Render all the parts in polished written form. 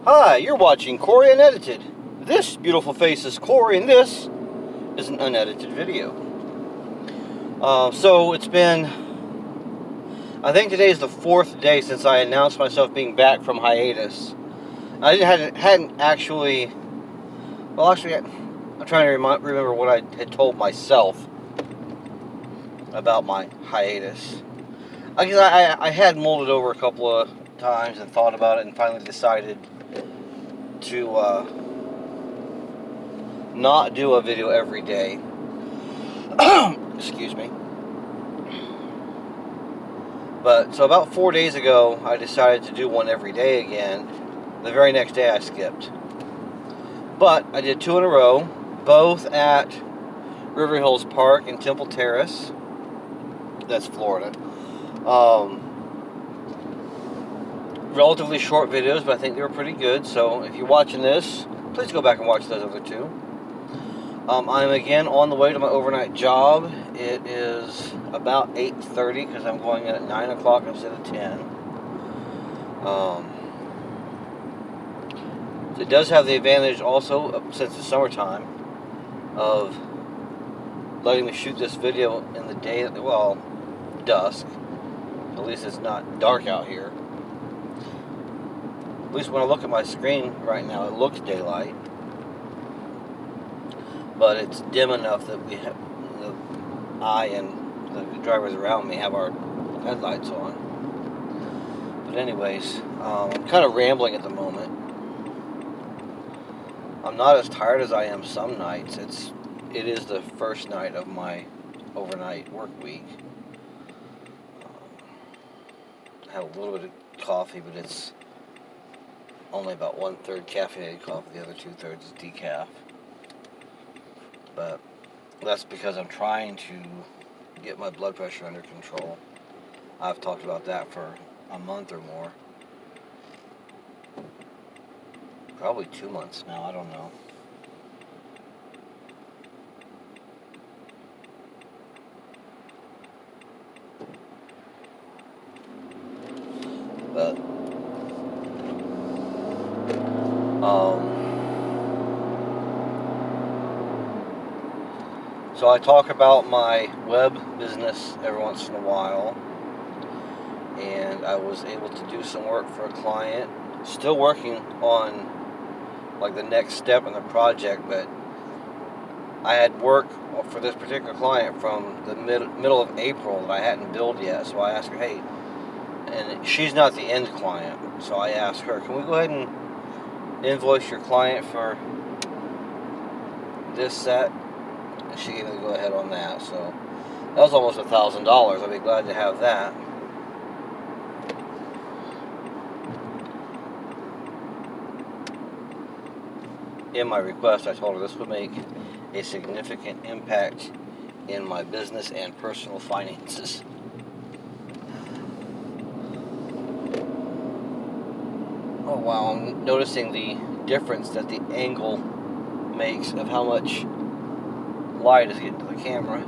Hi, you're watching Corey Unedited. This beautiful face is Corey, and this is an unedited video. So it's been, I think today is the 4th day since I announced myself being back from hiatus. I hadn't actually, I'm trying to remember what I had told myself about my hiatus. I guess I had mulled it over a couple of times and thought about it and finally decided to not do a video every day. Excuse me. But so about 4 days ago, I decided to do one every day again. The very next day I skipped. But I did 2 in a row, both at River Hills Park in Temple Terrace. That's Florida. Relatively short videos, but I think they were pretty good. So if you're watching this, please go back and watch those other 2. I'm again on the way to my overnight job. It is about 8:30 because I'm going in at 9 o'clock instead of 10. So it does have the advantage also, since it's summertime, of letting me shoot this video in the day, well, dusk. At least it's not dark out here. At least when I look at my screen right now, it looks daylight. But it's dim enough that I and the drivers around me have our headlights on. But anyways, I'm kind of rambling at the moment. I'm not as tired as I am some nights. It is the first night of my overnight work week. I have a little bit of coffee, but it's only about 1/3 caffeinated coffee. The other 2/3 is decaf. But that's because I'm trying to get my blood pressure under control. I've talked about that for a month or more. Probably 2 months now, I don't know. But, so I talk about my web business every once in a while, and I was able to do some work for a client. Still working on like the next step in the project, but I had work for this particular client from the middle of April that I hadn't billed yet. So I asked her, hey, and she's not the end client, so I asked her, can we go ahead and invoice your client for this set? And she gave me the go ahead on that. So that was almost $1,000. I'd be glad to have that. In my request, I told her this would make a significant impact in my business and personal finances. Oh wow, I'm noticing the difference that the angle makes of how much light is getting to the camera.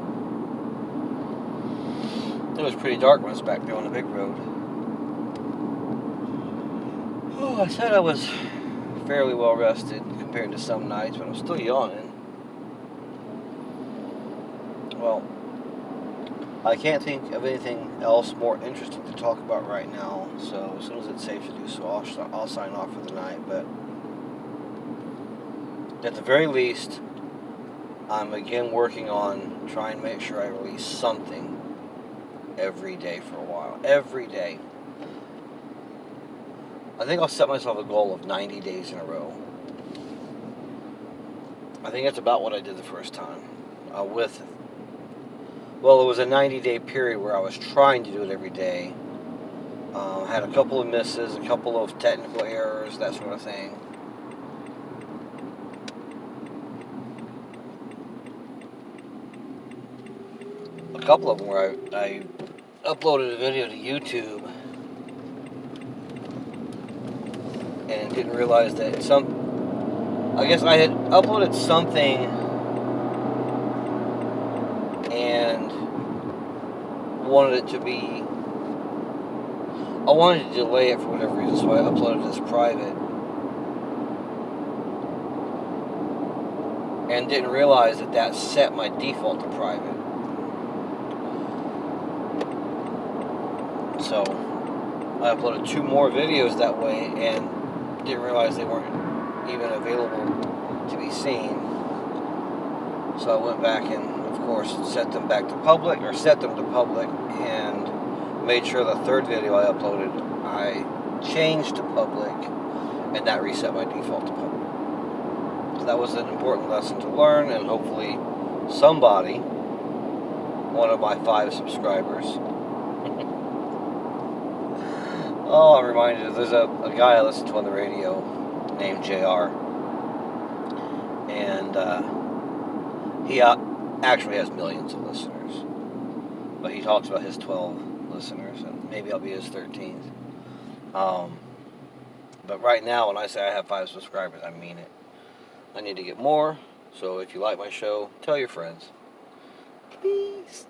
It was pretty dark when I was back there on the big road. Oh, I said I was fairly well rested compared to some nights, but I'm still yawning. Well, I can't think of anything else more interesting to talk about right now, so as soon as it's safe to do so, I'll sign off for the night. But at the very least, I'm again working on trying to make sure I release something every day for a while. Every day. I think I'll set myself a goal of 90 days in a row. I think that's about what I did the first time. It was a 90-day period where I was trying to do it every day. Had a couple of misses, a couple of technical errors, that sort of thing. A couple of them where I uploaded a video to YouTube and didn't realize that I guess I had uploaded something and wanted it to be, I wanted to delay it for whatever reason, so I uploaded it as private. and didn't realize that that set my default to private. So I uploaded 2 more videos that way and didn't realize they weren't even available to be seen. So I went back and, of course, set them to public, and made sure the 3rd video I uploaded, I changed to public, and that reset my default to public. So that was an important lesson to learn, and hopefully somebody, one of my 5 subscribers, oh, I'm reminded, there's a guy I listen to on the radio named JR, and he actually has millions of listeners, but he talks about his 12 listeners, and maybe I'll be his 13th. But right now, when I say I have 5 subscribers, I mean it. I need to get more, so if you like my show, tell your friends. Please.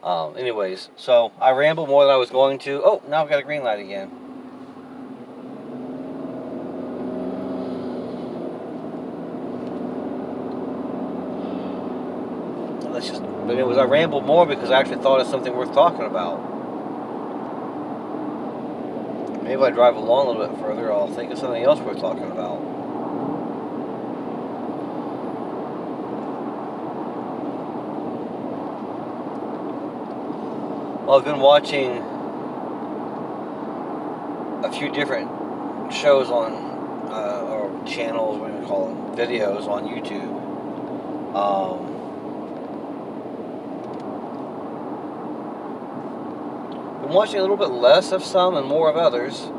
Anyways, so I rambled more than I was going to. Oh, now I've got a green light again. But it was, I rambled more because I actually thought of something worth talking about. Maybe if I drive along a little bit further, I'll think of something else worth talking about. Well, I've been watching a few different shows on, or channels, what do you call them, videos on YouTube. Been watching a little bit less of some and more of others.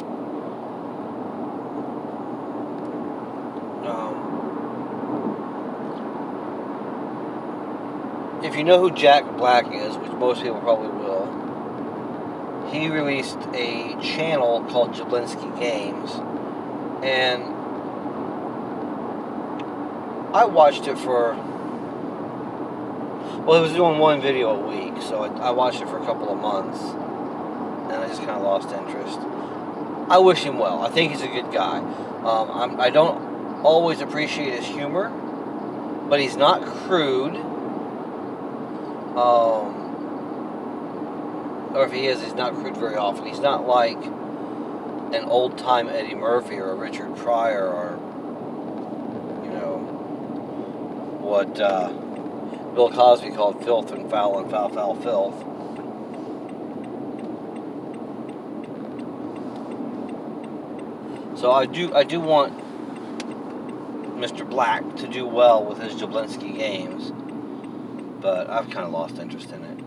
If you know who Jack Black is, which most people probably will, he released a channel called Jablinski Games, and I watched it for, well, he was doing 1 video a week, so I watched it for a couple of months, and I just kind of lost interest. I wish him well. I think he's a good guy. I don't always appreciate his humor, but he's not crude. Or if he is, he's not crude very often. He's not like an old-time Eddie Murphy or a Richard Pryor or, you know, what Bill Cosby called filth and foul filth. So I do want Mr. Black to do well with his Jablinski Games, but I've kind of lost interest in it.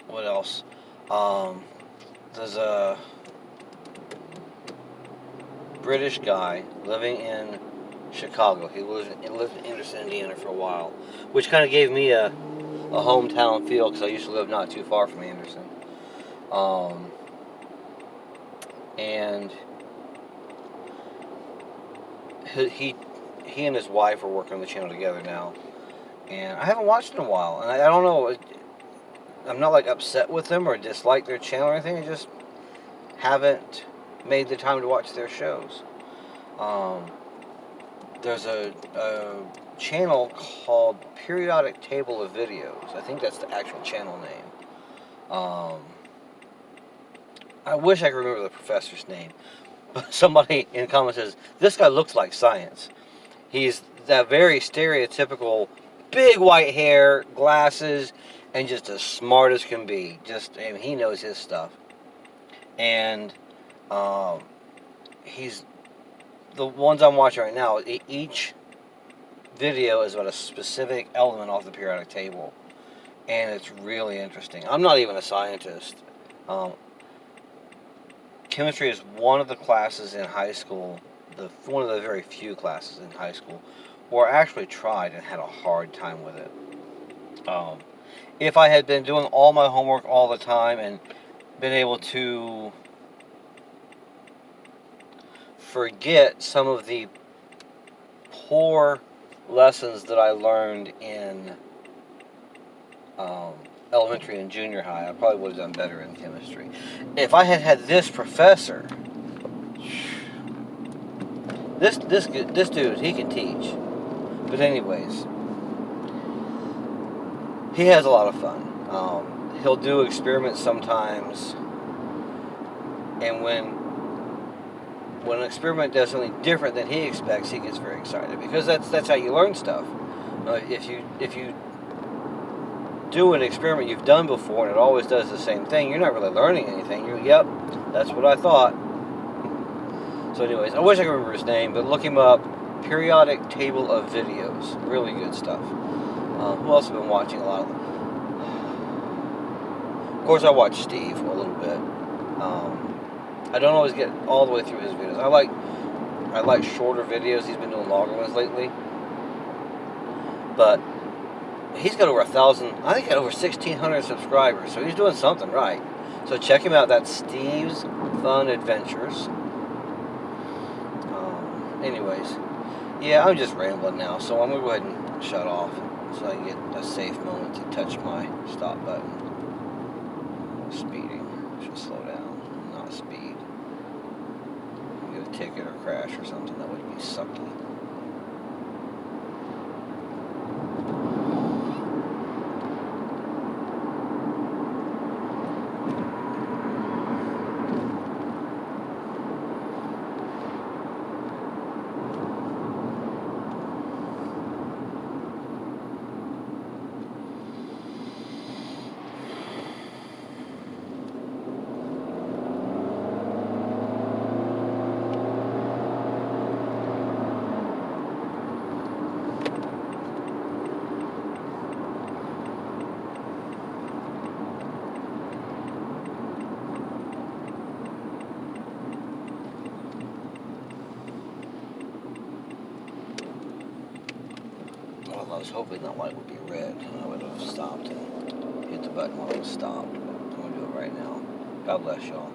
What else? There's a British guy living in Chicago. He lived in Anderson, Indiana for a while, which kind of gave me a hometown feel because I used to live not too far from Anderson. And he and his wife are working on the channel together now, and I haven't watched it in a while, and I don't know, I'm not like upset with them or dislike their channel or anything. I just haven't made the time to watch their shows. There's a channel called Periodic Table of Videos. I think that's the actual channel name. I wish I could remember the professor's name. But somebody in the comments says, this guy looks like science. He's that very stereotypical big white hair, glasses, and just as smart as can be. He knows his stuff. And he's the ones I'm watching right now. Each video is about a specific element off the periodic table, and it's really interesting. I'm not even a scientist. Chemistry is one of the classes in high school, one of the very few classes in high school, where I actually tried and had a hard time with it. If I had been doing all my homework all the time and been able to forget some of the poor lessons that I learned in elementary and junior high, I probably would have done better in chemistry. If I had had this professor This dude, he can teach. But anyways, he has a lot of fun. He'll do experiments sometimes, and when an experiment does something different than he expects, he gets very excited, because that's how you learn stuff. If you do an experiment you've done before and it always does the same thing, you're not really learning anything. Yep, that's what I thought. So anyways, I wish I could remember his name, but look him up. Periodic Table of Videos. Really good stuff. Who else have been watching a lot of them? Of course, I watch Steve a little bit. I don't always get all the way through his videos. I like shorter videos. He's been doing longer ones lately. But he's got over 1,000, I think he got over 1,600 subscribers, so he's doing something right. So check him out. That's Steve's Fun Adventures. Anyways, yeah, I'm just rambling now, so I'm going to go ahead and shut off so I can get a safe moment to touch my stop button. Speeding. Should slow down, not speed. Get a ticket or crash or something, that would be sucky. I was hoping that light would be red, and I would have stopped and hit the button while it was stopped. But I'm going to do it right now. God bless y'all.